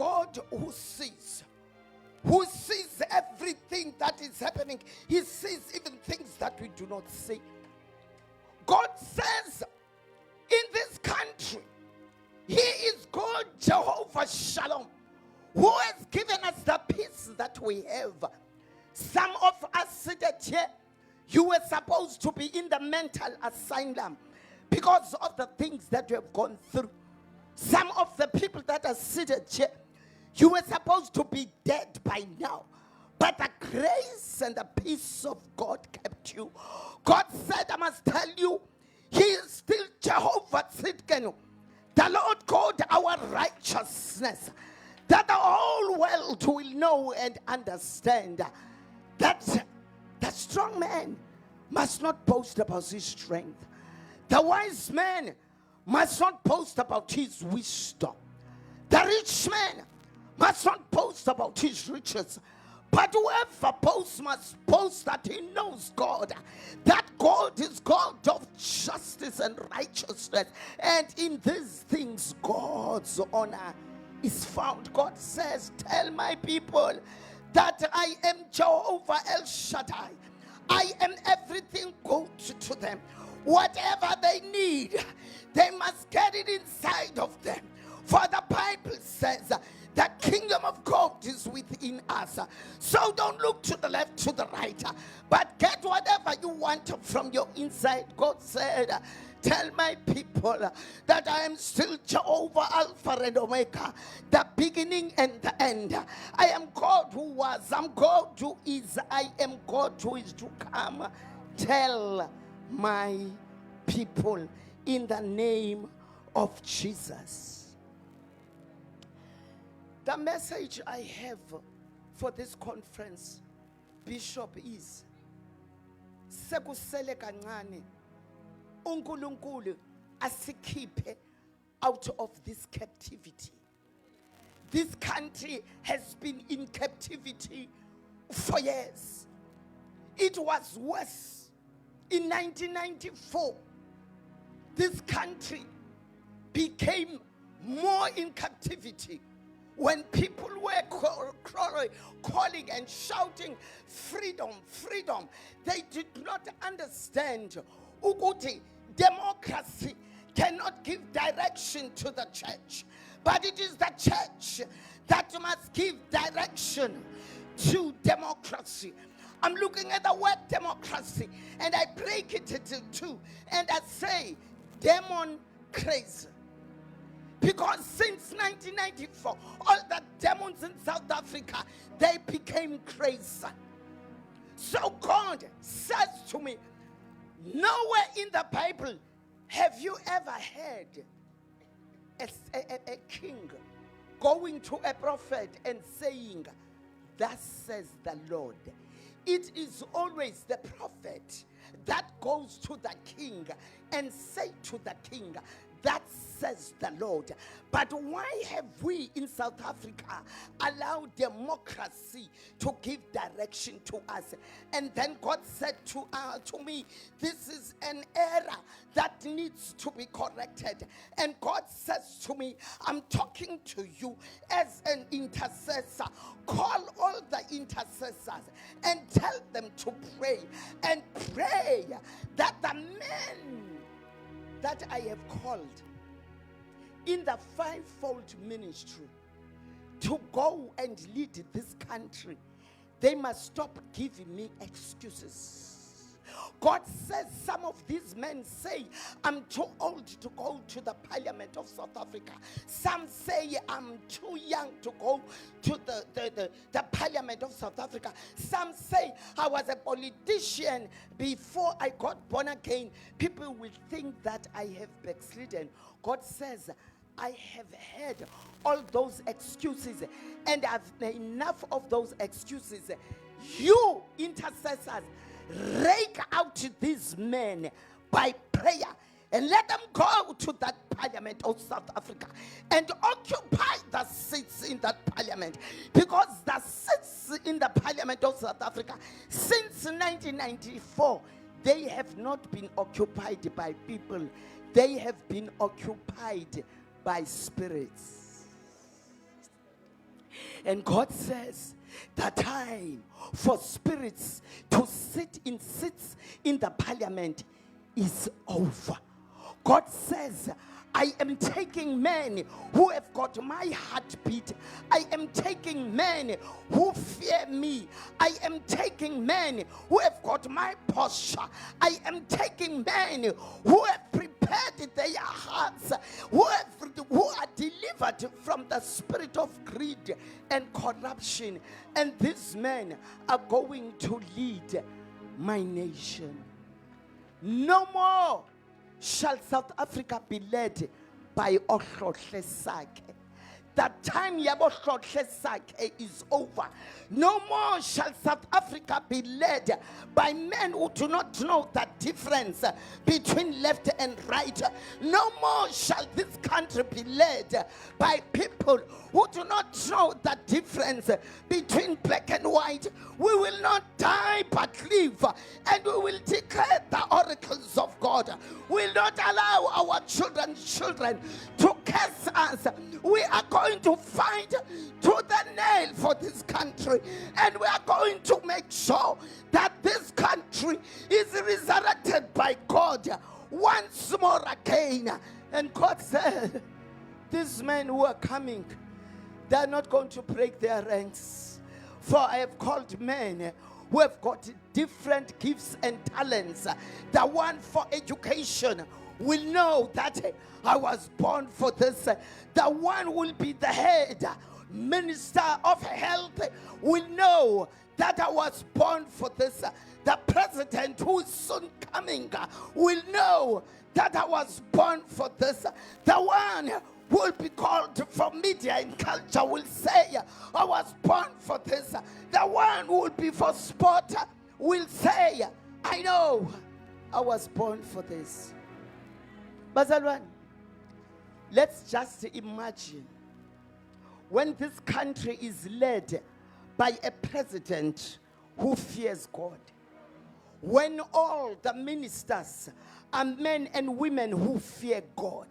God who sees everything that is happening. He sees even things that we do not see. God says in this country, He is God, Jehovah Shalom, who has given us the peace that we have. Some of us seated here, you were supposed to be in the mental asylum because of the things that you have gone through. Some of the people that are seated here, you were supposed to be dead by now. But the grace and the peace of God kept you. God said, I must tell you, He is still Jehovah Tzidkenu, the Lord God, our righteousness, that the whole world will know and understand that the strong man must not boast about his strength. The wise man must not boast about his wisdom. The rich man must not boast about his riches. But whoever boasts must boast that he knows God. That God is God of justice and righteousness. And in these things, God's honor is found. God says, tell my people that I am Jehovah El Shaddai. I am everything good to them. Whatever they need, they must get it inside of them. For the Bible says, the kingdom of God is within us. So don't look to the left, to the right, but get whatever you want from your inside. God said, tell my people that I am still Jehovah Alpha and Omega, the beginning and the end. I am God who was, I'm God who is, I am God who is to come. Tell my people in the name of Jesus. The message I have for this conference, Bishop, is sekusele kancane uNkulunkulu asikhiphe out of this captivity. This country has been in captivity for years. It was worse in 1994. This country became more in captivity. When people were calling and shouting, freedom, freedom, they did not understand ukuthi democracy cannot give direction to the church, but it is the church that must give direction to democracy. I'm looking at the word democracy and I break it into two and I say demon crazy. Because since 1994, all the demons in South Africa, they became crazy. So God says to me, nowhere in the Bible have you ever heard a king going to a prophet and saying, thus says the Lord. It is always the prophet that goes to the king and say to the king, that says the Lord. But why have we in South Africa allowed democracy to give direction to us? And then God said to me, this is an error that needs to be corrected. And God says to me, I'm talking to you as an intercessor. Call all the intercessors and tell them to pray. And pray that the men that I have called in the fivefold ministry to go and lead this country, they must stop giving me excuses. God says some of these men say, I'm too old to go to the Parliament of South Africa. Some say I'm too young to go to the Parliament of South Africa. Some say I was a politician before I got born again. People will think that I have backslidden. God says, I have heard all those excuses and I've enough of those excuses. You intercessors, rake out these men by prayer and let them go to that Parliament of South Africa and occupy the seats in that Parliament, because the seats in the Parliament of South Africa since 1994, they have not been occupied by people. They have been occupied by spirits. And God says, the time for spirits to sit in seats in the parliament is over. God says, I am taking men who have got my heartbeat. I am taking men who fear me. I am taking men who have got my posture. I am taking men who have prepared their hearts, who are delivered from the spirit of greed and corruption. And these men are going to lead my nation. No more shall South Africa be led by Ohlohle Sakhe. The time yabo Ohlohle Sakhe is over. No more shall South Africa be led by men who do not know the difference between left and right. No more shall this country be led by people who do not know the difference between black and white. We will not die but live, and we will declare the oracles of God. We will not allow our children's children to curse us. We are going to fight to the nail for this country, and we are going to make sure that this country is resurrected by God once more again. And God said, these men who are coming, they are not going to break their ranks. For I have called men who have got different gifts and talents. The one for education will know that I was born for this. The one will be the head minister of health will know that I was born for this. The president who is soon coming will know that I was born for this. The one who will be called for media and culture will say, I was born for this. The one who will be for sport will say, I know I was born for this. Bazalwane, let's just imagine when this country is led by a president who fears God. When all the ministers are men and women who fear God.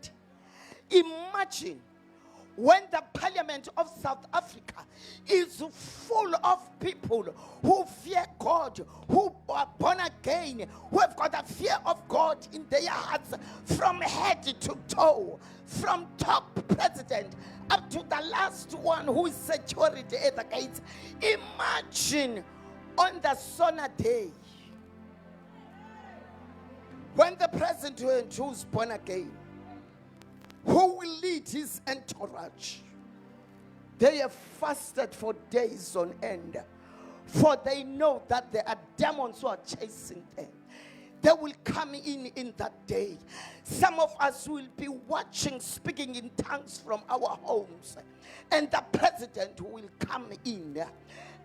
Imagine when the Parliament of South Africa is full of people who fear God, who are born again, who have got a fear of God in their hearts from head to toe, from top president up to the last one who is security at the gates. Imagine on the Sona day when the president who's born again, who will lead his entourage. They have fasted for days on end, for they know that there are demons who are chasing them. They will come in that day. Some of us will be watching, speaking in tongues from our homes, and the president will come in,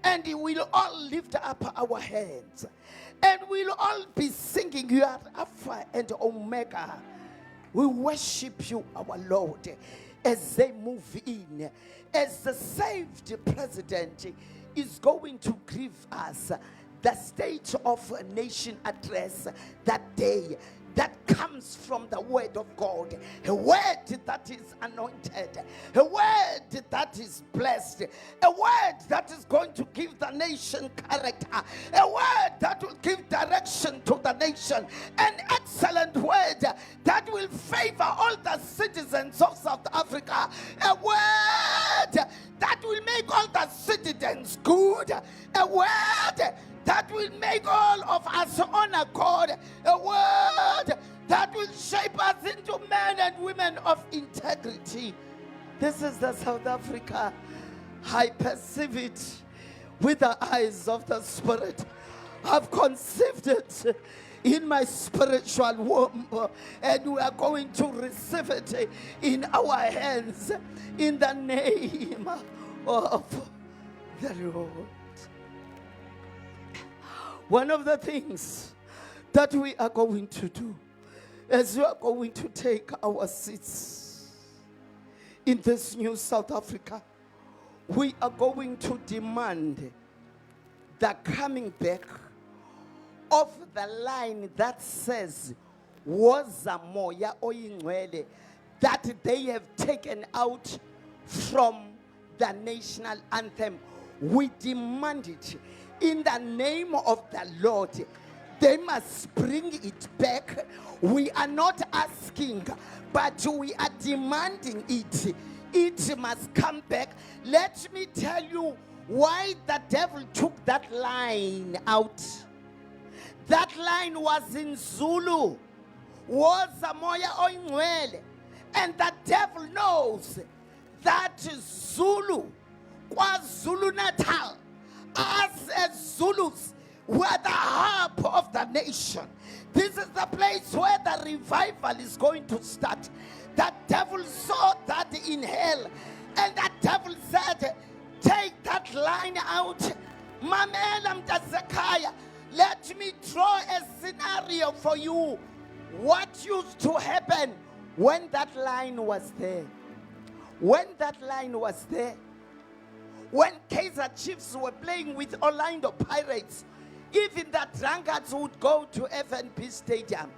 and we will all lift up our hands, and we'll all be singing, you are Alpha and Omega. We worship you, our Lord, as they move in, as the saved president is going to give us the State of a Nation address that day, that comes from the word of God, a word that is anointed, a word that is blessed, a word that is going to give the nation character, a word that will give direction to the nation, an excellent word that will favor all the citizens of South Africa, a word that will make all the citizens good, a word that will make all of us honor God, a word that will shape us into men and women of integrity. This is the South Africa. I perceive it with the eyes of the Spirit. I've conceived it in my spiritual womb, and we are going to receive it in our hands in the name of the Lord. One of the things that we are going to do as we are going to take our seats in this new South Africa, we are going to demand the coming back of the line that says Woza Moya Oyingcwele, that they have taken out from the national anthem. We demand it in the name of the Lord. They must bring it back. We are not asking, but we are demanding it. It must come back. Let me tell you why the devil took that line out. That line was in Zulu. Woza moya oyingcwele. And the devil knows that Zulu, KwaZulu Natal, us as Zulus, we're the hub of the nation. This is the place where the revival is going to start. The devil saw that in hell, and the devil said, take that line out. Mamela Mtazekaya, let me draw a scenario for you. What used to happen when that line was there? When that line was there, when Kaizer Chiefs were playing with Orlando Pirates, even the drunkards would go to FNB Stadium.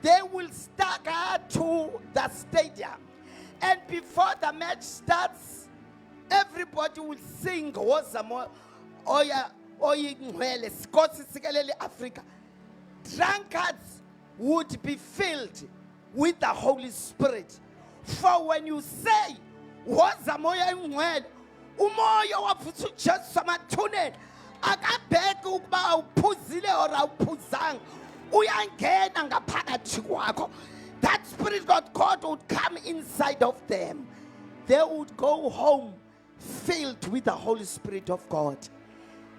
They will stagger to the stadium. And before the match starts, everybody will sing Wozamo Oya Oyingwele Skosi Sikelele Africa. Drunkards would be filled with the Holy Spirit. For when you say Wozamo Oyingwele, umoya waphuthi uJesu samathuneni akabheki ukuba uphuzile or awuphuzanga, uyangena ngaphakathi kwakho. That Spirit of God would come inside of them. They would go home filled with the Holy Spirit of God.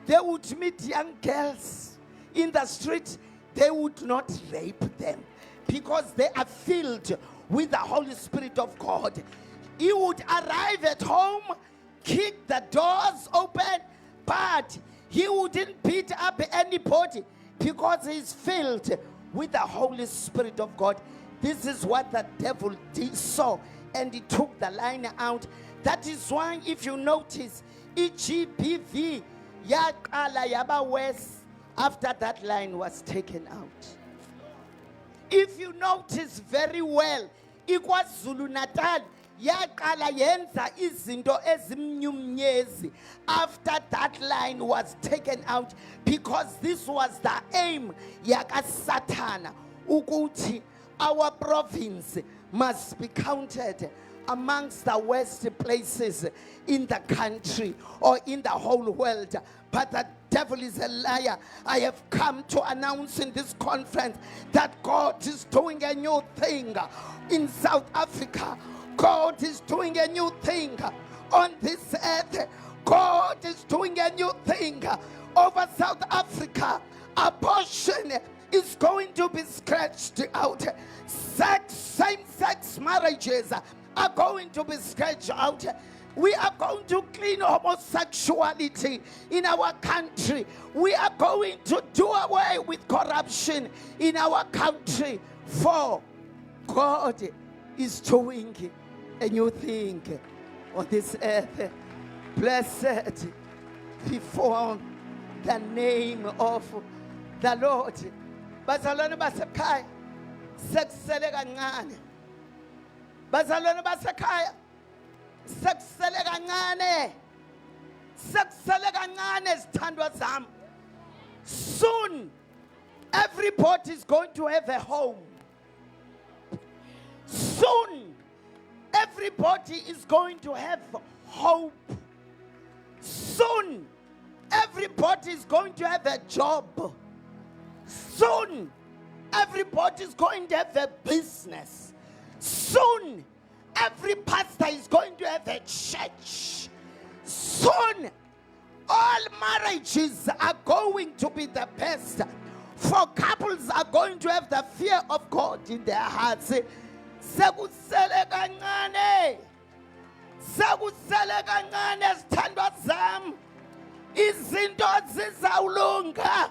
They would meet young girls in the street. They would not rape them because they are filled with the Holy Spirit of God. He would arrive at home, kick the doors open, but he wouldn't beat up anybody because he's filled with the Holy Spirit of God. This is what the devil saw, and he took the line out. That is why, if you notice, EGBV yaqala yaba worse after that line was taken out. If you notice very well, iKwaZulu Natal yaqala yenza izinto ezimnyumnyezi after that line was taken out, because this was the aim yaka Satana ukuthi our province must be counted amongst the worst places in the country or in the whole world. But the devil is a liar. I have come to announce in this conference that God is doing a new thing in South Africa. God is doing a new thing on this earth. God is doing a new thing over South Africa. Abortion is going to be scratched out. Same-sex marriages are going to be scratched out. We are going to clean homosexuality in our country. We are going to do away with corruption in our country. For God is doing a new thing on this earth. Blessed be formed the name of the Lord. Bazalwane basekhaya, sekusele kancane. Bazalwane basekhaya, sekusele kancane. Sekusele kancane sithandwa zami. Soon everybody is going to have a home. Soon everybody is going to have hope. Soon everybody is going to have a job. Soon everybody is going to have a business. Soon every pastor is going to have a church. Soon all marriages are going to be the best. For couples are going to have the fear of God in their hearts. Sekusele kancane. Sekusele kancane sithandwa zami. Izinto zizawulunga.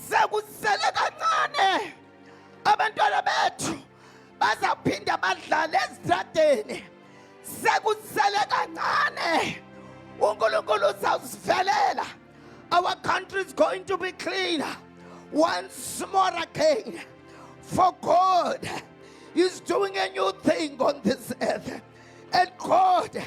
Sekusele kancane. Abantwana bethu bazaphinda badlale ezitradeni. Sekusele kancane. uNkulunkulu uzawusivelela. Our country is going to be clean once more again. For God is doing a new thing on this earth. And God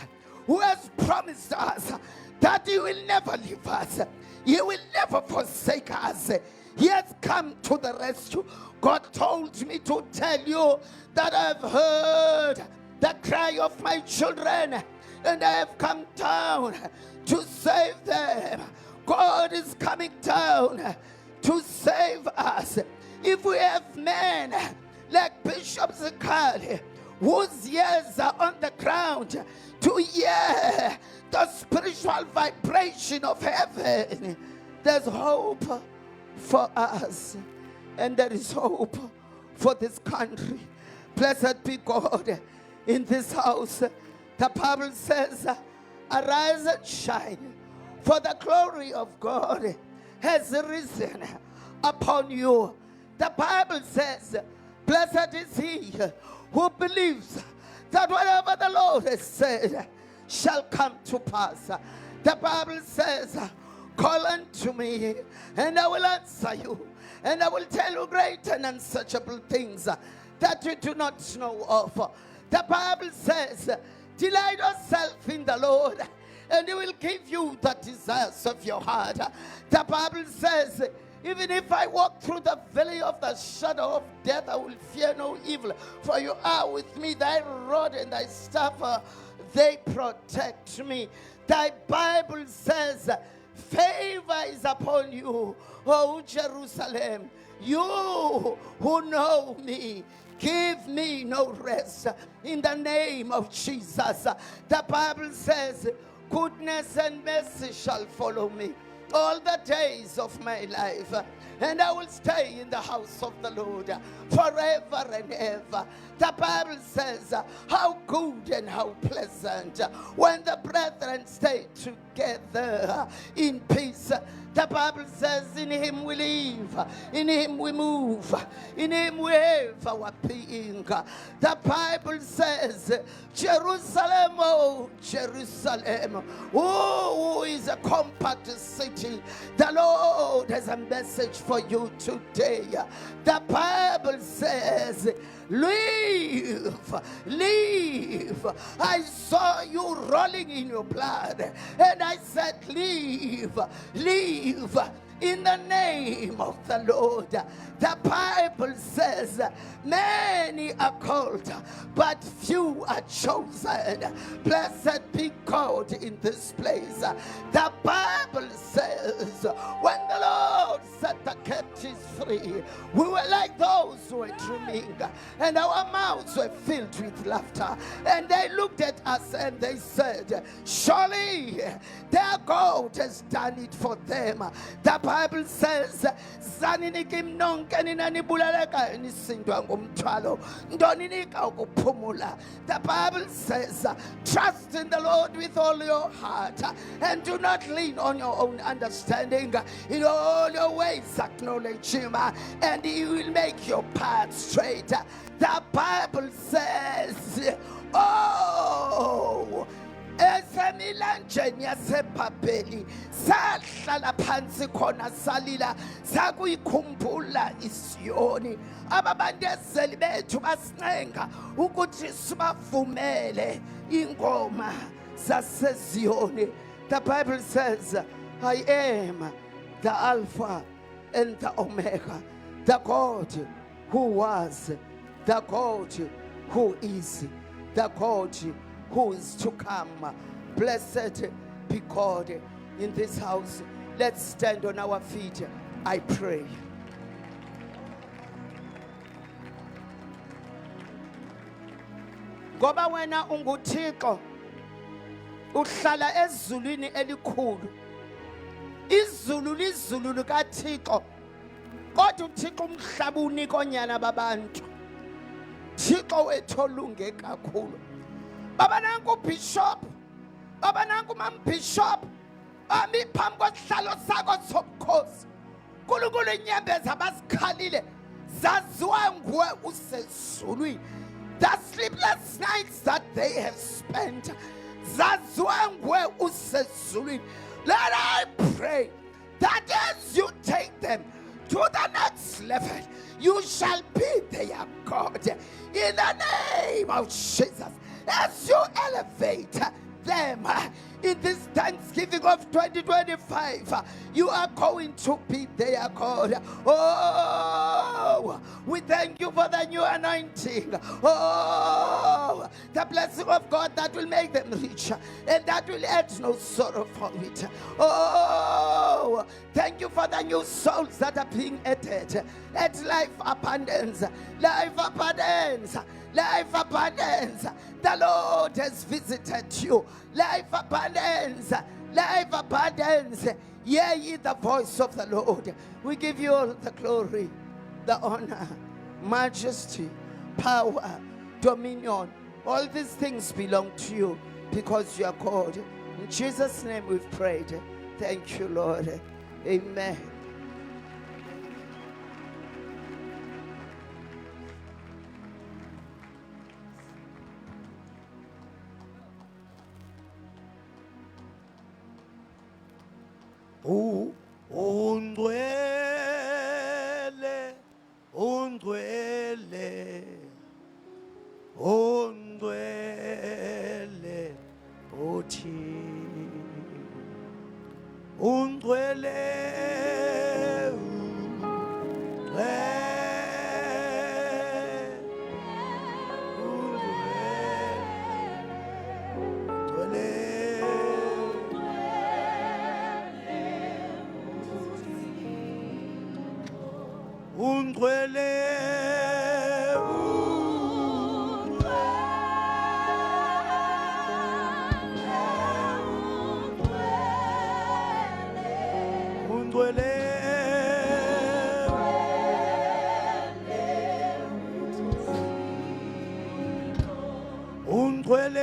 who has promised us that He will never leave us, He will never forsake us. He has come to the rescue. God told me to tell you that I've heard the cry of my children, and I have come down to save them. God is coming down to save us. If we have men like Bishop Zekali, whose ears are on the ground to hear the spiritual vibration of heaven, there's hope for us, and there is hope for this country. Blessed be God in this house. The Bible says, arise and shine, for the glory of God has risen upon you. The Bible says, blessed is he who believes that whatever the Lord has said shall come to pass. The Bible says, call unto me, and I will answer you, and I will tell you great and unsearchable things that you do not know of. The Bible says, delight yourself in the Lord, and He will give you the desires of your heart. The Bible says, even if I walk through the valley of the shadow of death, I will fear no evil, for you are with me. Thy rod and thy staff, they protect me. Thy Bible says, favor is upon you, O Jerusalem. You who know me, give me no rest in the name of Jesus. The Bible says, goodness and mercy shall follow me all the days of my life, and I will stay in the house of the Lord forever and ever. The Bible says, how good and how pleasant when the brethren stay together in peace. The Bible says, in Him we live, in Him we move, in Him we have our being. The Bible says, Jerusalem, oh Jerusalem, who is a compact city, the Lord has a message for you today. The Bible says, live, live. I saw you rolling in your blood, and I said, live, live in the name of the Lord. The Bible says, many are called, but few are chosen. Blessed be God in this place. The Bible says, when the Lord set the captives free, we were like those who were dreaming, and our mouths were filled with laughter. And they looked at us and they said, surely their God has done it for them. The Bible says, the Bible says, trust in the Lord with all your heart, and do not lean on your own understanding. In all your ways acknowledge Him, and He will make your path straight. The Bible says, oh, esemilanjeni yasebhabheli sahlala phansi khona salila sakuyikhumbula iSiyoni. Ababandezeli bethu basincenga ukuthi sibavumele ingoma zaseZiyoni. The Bible says, I am the Alpha and the Omega, the God who was, the God who is, the God who is to come. Blessed be God in this house. Let's stand on our feet. I pray. Ngoba wena unguThixo, uhlala ezulwini elikhulu. Izulu lizulu likaThixo, kodwa uThixo umhlaba unika onyana babantu. Thixo wethu olunge kakhulu. Baba nanku bishop, baba nanku mam bishop, ami phambi kwesihlalo sakho sobukhosi. uNkulunkulu inyembezi abazikhalile zaziwa nguwe usezulwini. The sleepless nights that they have spent, zaziwa nguwe usezulwini. Lord, I pray that as you take them to the next level, you shall be their God. In the name of Jesus, as you elevate them in this Thanksgiving of 2025. You are going to be there, God. Oh, we thank you for the new anointing. Oh, the blessing of God that will make them rich and that will add no sorrow for it. Oh, thank you for the new souls that are being added. At life abundance, life abundance, life abundance. The Lord has visited you. Life abundance, life abundance. Hear ye the voice of the Lord. We give you all the glory, the honor, majesty, power, dominion. All these things belong to you because you are God. In Jesus' name we've prayed. Thank you, Lord. Amen. Undwele, undwele, undwele, uthi undwele, undwele, undwele,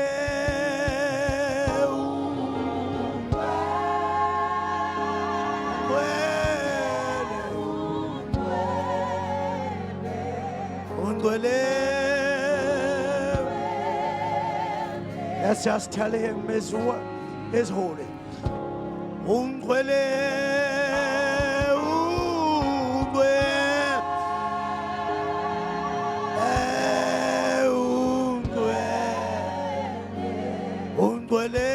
undwele, let's just tell him his word is holy. Ungwele, ungwele,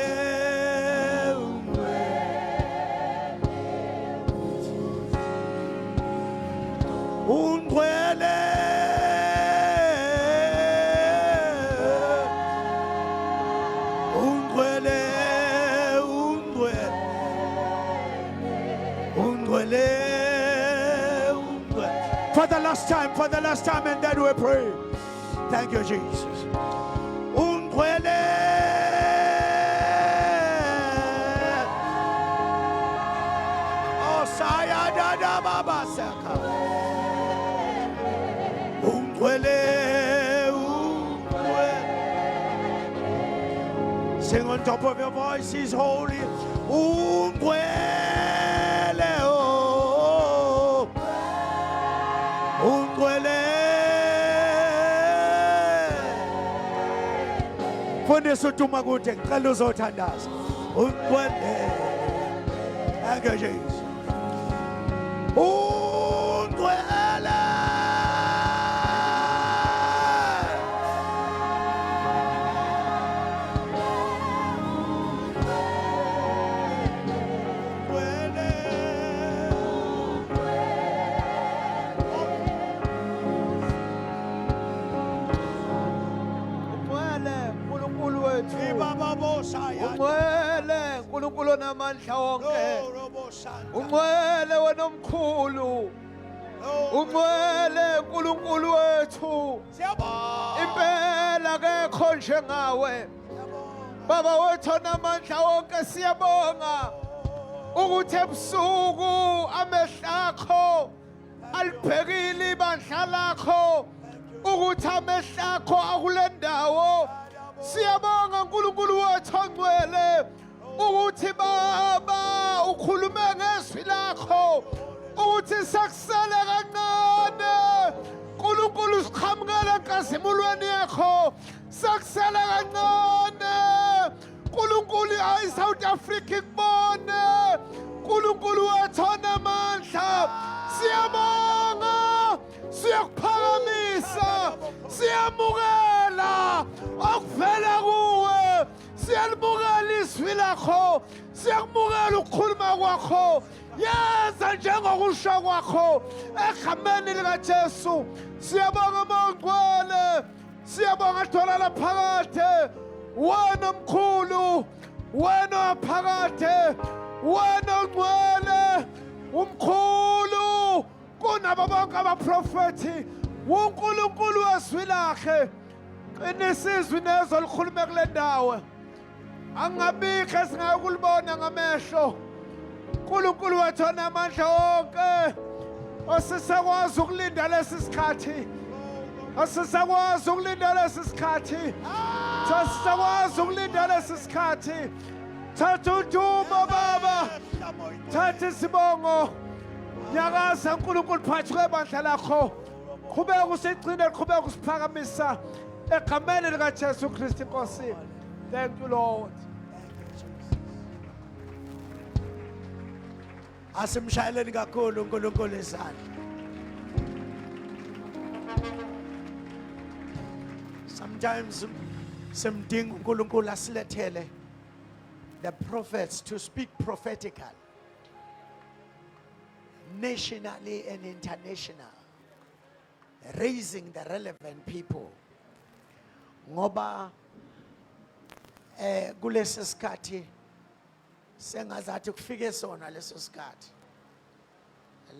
ungwele, for the last time, and then we pray. Thank you, Jesus. Ungwele, oh saya da baba saka. Ungwele, sing on top of your voice. He's holy. Ungwele, oh, ungwele. Fundisa utuma kude ngicela uzothandaza. Ungwele. Thank you, Jesus. Ungwele. Umwele uNkulunkulu namandla wonke, umwele wena omkhulu, umwele uNkulunkulu wethu, impela akekho njengawe. Baba wethu namandla wonke, siyabonga ukuthi ebusuku amehlo akho alibhekile ibandla lakho, ukuthi amehlo akho akule ndawo. Siyabonga uNkulunkulu wethu ongcwele ukuthi Baba ukhulume ngezwi lakho, ukuthi sakusele kancane. uNkulunkulu siqhamukela enkazimulweni yakho, sakusele kancane. uNkulunkulu hayi South Africa ikubone, uNkulunkulu wethu onamandla. Siyabonga, siyakuphakamisa, siyamukela okuvela kuwe, Siyalibukela izwi lakho, siyakubukela ukukhuluma kwakho. Yenza njengokusho kwakho egameni likaJesu. Siyabonga Mongcwele, siyabonga Dwala phakathe, wena mkhulu, wena phakathe, wena ongcwele, umkhulu kunabo bonke abaprofethi, uNkulunkulu wezwi lakhe. Qinisa izwi nezwe likhulume kule ndawo. Angabikho esingakulibona ngamehlo. uNkulunkulu wethu onamandla wonke, osisakwazi ukulinda lesi sikhathi, osisakwazi ukulinda lesi sikhathi, osisakwazi ukulinda lesi sikhathi. Thatha udumo Baba, thatha isibongo, nyakaza uNkulunkulu phakathi kwebandla lakho. Qhubeka usigcine, qhubeka usiphakamisa egameni likaJesu Kristu Nkosi. Thank you Lord. Asimshayeleni kakhulu uNkulunkulu isandla. Sometimes simdinga uNkulunkulu asilethele the prophets to speak prophetically, nationally and international, raising the relevant people. Ngoba kulesi sikhathi sengazathi kufike sona leso sikhathi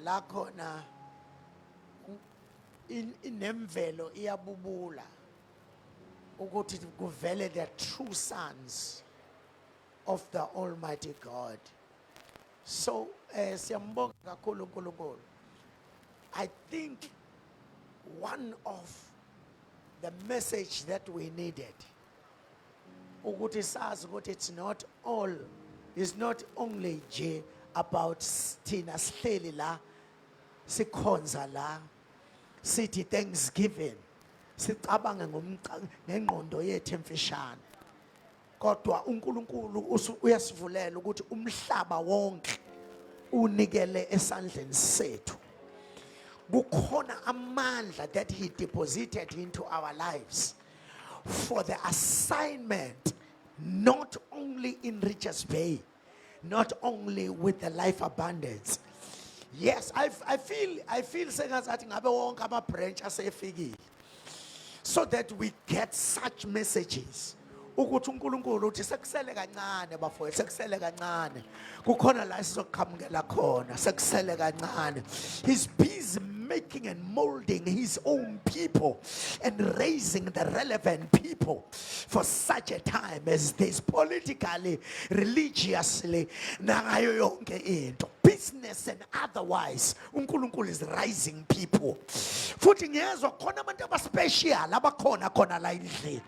la khona inemvelo iyabubula ukuthi kuvele the true sons of the Almighty God. So siyambonga kakhulu uNkulunkulu. I think one of the message that we needed ukuthi sazi ukuthi it's not only nje about thina sihleli la sikhonza la sithi Thanksgiving sicabange ngengqondo yethu emfishane, kodwa uNkulunkulu uyasivulela ukuthi umhlaba wonke unikele esandleni sethu. Kukhona amandla that he deposited into our lives for the assignment, not only in Richards Bay, not only with the life abundance. Yes, I feel sengazathi ngabe wonke ama branch asefikile, so that we get such messages ukuthi uNkulunkulu uthi sekusele kancane bafowethu, sekusele kancane, kukhona la sizoqhamukela khona, sekusele kancane. He's busy making and molding his own people and raising the relevant people for such a time as this, politically, religiously, nangayo yonke into, business and otherwise. uNkulunkulu is rising people. Futhi ngiyezwa khona abantu abaspecial abakhona khona la endlini.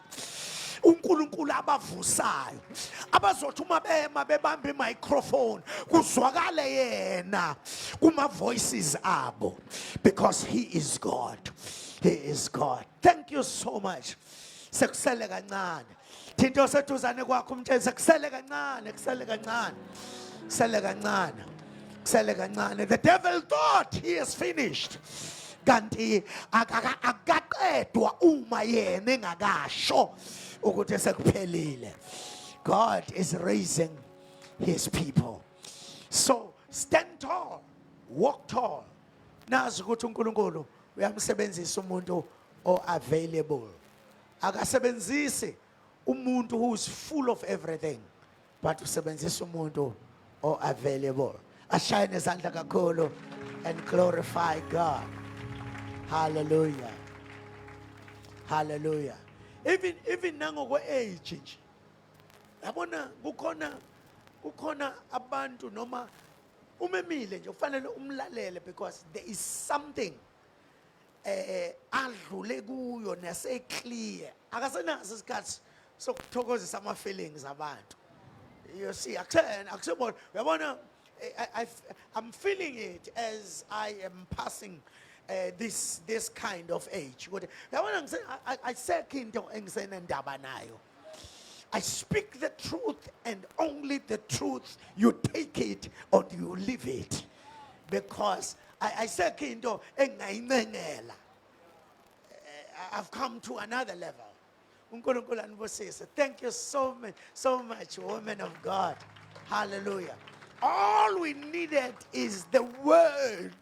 uNkulunkulu abavusayo abazothi uma bema bebamba imicrophone kuzwakale yena kuma voices abo, because he is God. He is God. Thank you so much. Sekusele kancane. Thinto seduzane kwakho umtshela sekusele kancane, kusele kancane. Kusele kancane. Kusele kancane. The devil thought he is finished. Kanti akaqedwa uma yena engakasho ukuthi sekuphelile. God is raising his people. So stand tall, walk tall. Nazi ukuthi uNkulunkulu uyamsebenzisa umuntu available. Akasebenzisi umuntu who is full of everything, but usebenzisa umuntu available. Ashayine izandla kakhulu and glorify God. Hallelujah. Hallelujah. Even nangokwe age nje. Yabona kukhona abantu noma umemile nje ufanele umlalele, because there is something adlule kuyo nase clear. Akasenazo isikhathi sokuthokozisa ama feelings abantu. You see, yabona I'm feeling it as I am passing this kind of age. I speak the truth, and only the truth. You take it or you leave it, because I've come to another level. uNkulunkulu anibusise. Thank you so much, women of God. Hallelujah. All we needed is the word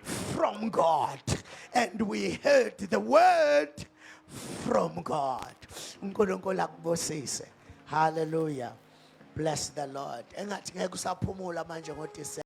from God. And we heard the word from God. uNkulunkulu akubusise. Hallelujah. Bless the Lord. Engathi ngeke usaphumula manje ngoDisemba.